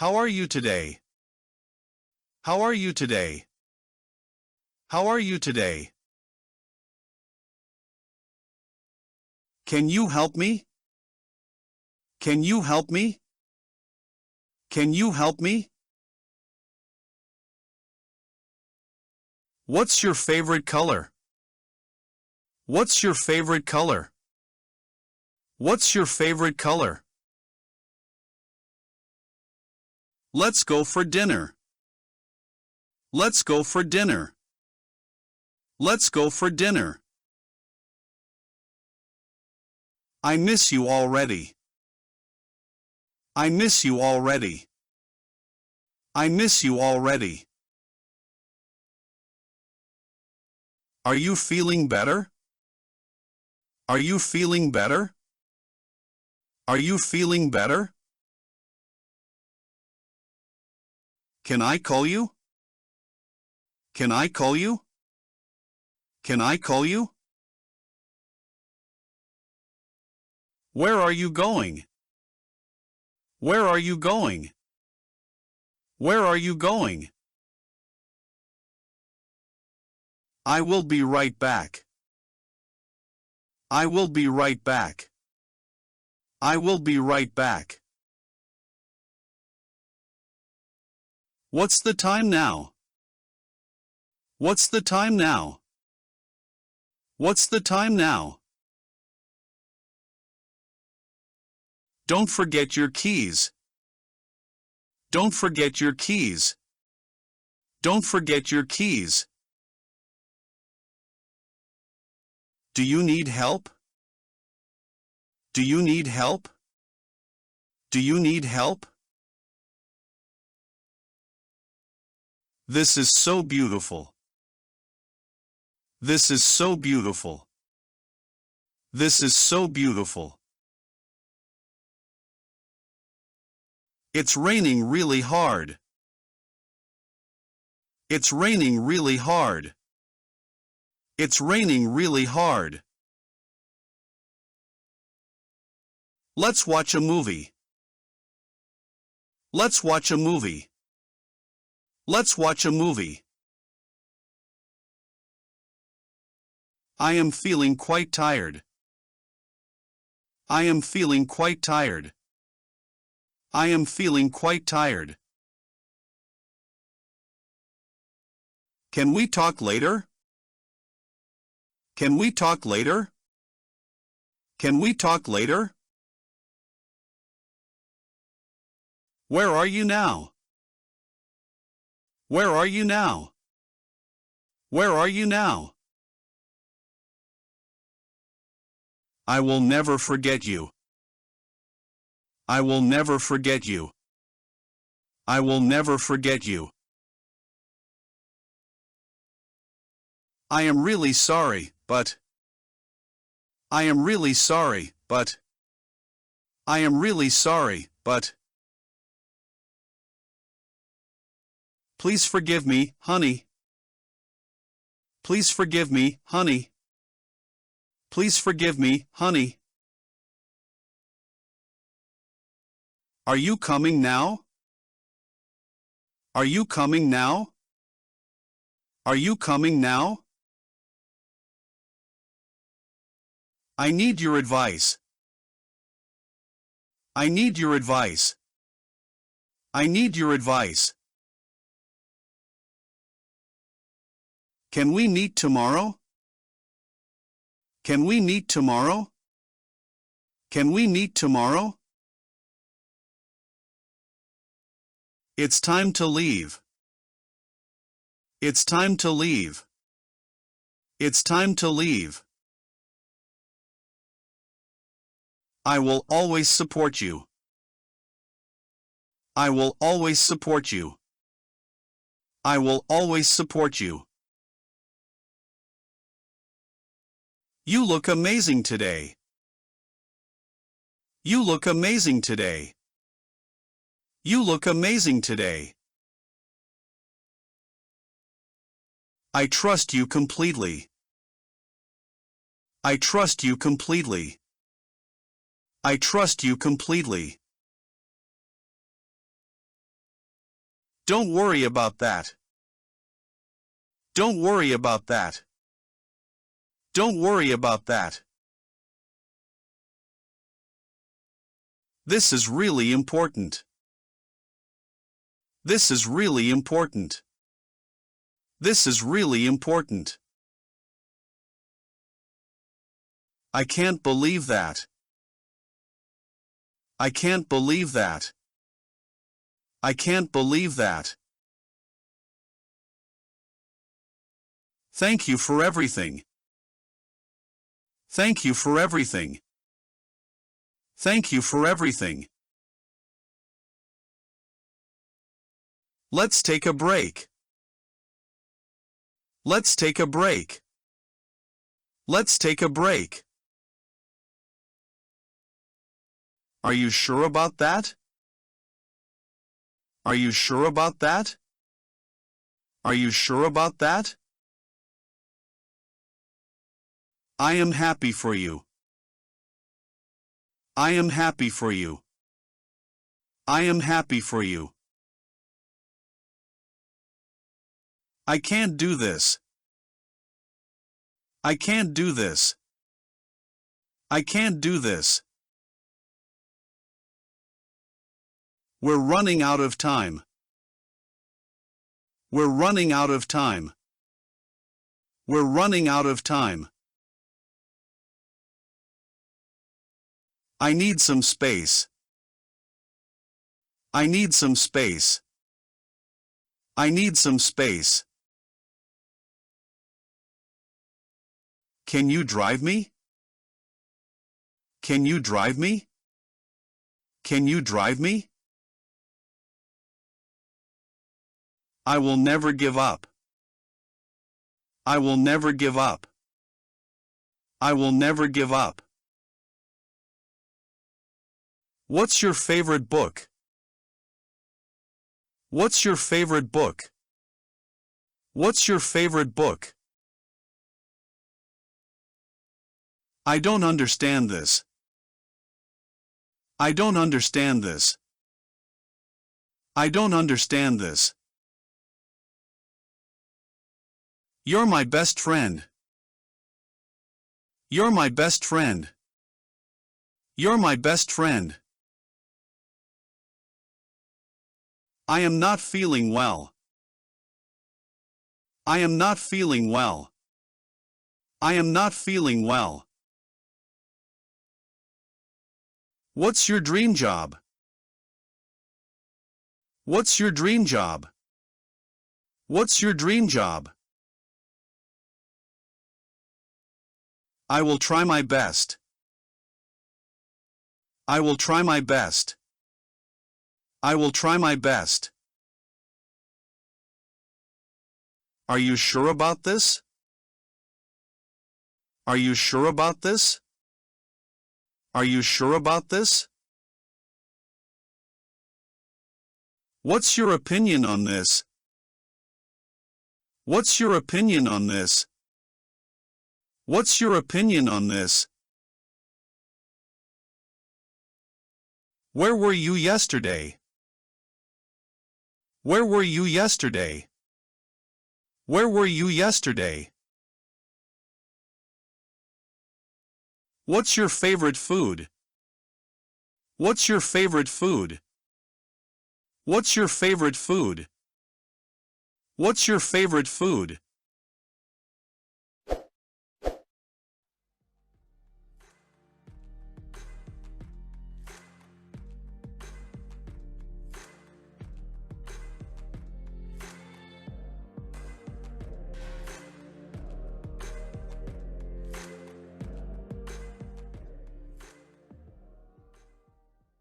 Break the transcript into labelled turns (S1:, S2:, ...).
S1: How are you today? How are you today? How are you today? Can you help me? Can you help me? Can you help me? What's your favorite color? What's your favorite color? What's your favorite color? Let's go for dinner. Let's go for dinner. Let's go for dinner. I miss you already. I miss you already. I miss you already. Are you feeling better? Are you feeling better? Are you feeling better? Can I call you? Can I call you? Can I call you? Where are you going? Where are you going? Where are you going? I will be right back. I will be right back. I will be right back. What's the time now? What's the time now? What's the time now? Don't forget your keys. Don't forget your keys. Don't forget your keys. Do you need help? Do you need help? Do you need help? This is so beautiful. This is so beautiful. This is so beautiful. It's raining really hard. It's raining really hard. It's raining really hard. Let's watch a movie. Let's watch a movie. Let's watch a movie. I am feeling quite tired. I am feeling quite tired. I am feeling quite tired. Can we talk later? Can we talk later? Can we talk later? Where are you now? Where are you now? Where are you now? I will never forget you. I will never forget you. I will never forget you. I am really sorry, but. I am really sorry, but. I am really sorry, but. Please forgive me, honey. Please forgive me, honey. Please forgive me, honey. Are you coming now? Are you coming now? Are you coming now? I need your advice. I need your advice. I need your advice. Can we meet tomorrow? Can we meet tomorrow? Can we meet tomorrow? It's time to leave. It's time to leave. It's time to leave. I will always support you. I will always support you. I will always support you. You look amazing today. You look amazing today. You look amazing today. I trust you completely. I trust you completely. I trust you completely. Don't worry about that. Don't worry about that. Don't worry about that. This is really important. This is really important. This is really important. I can't believe that. I can't believe that. I can't believe that. Thank you for everything. Thank you for everything. Thank you for everything. Let's take a break. Let's take a break. Let's take a break. Are you sure about that? Are you sure about that? Are you sure about that? I am happy for you. I am happy for you. I am happy for you. I can't do this. I can't do this. I can't do this. We're running out of time. We're running out of time. We're running out of time. I need some space. I need some space. I need some space. Can you drive me? Can you drive me? Can you drive me? I will never give up. I will never give up. I will never give up. What's your favorite book? What's your favorite book? What's your favorite book? I don't understand this. I don't understand this. I don't understand this. You're my best friend. You're my best friend. You're my best friend. I am not feeling well. I am not feeling well. I am not feeling well. What's your dream job? What's your dream job? What's your dream job? I will try my best. I will try my best. I will try my best. Are you sure about this? Are you sure about this? Are you sure about this? What's your opinion on this? What's your opinion on this? What's your opinion on this? Where were you yesterday? Where were you yesterday? Where were you yesterday? What's your favorite food? What's your favorite food? What's your favorite food? What's your favorite food?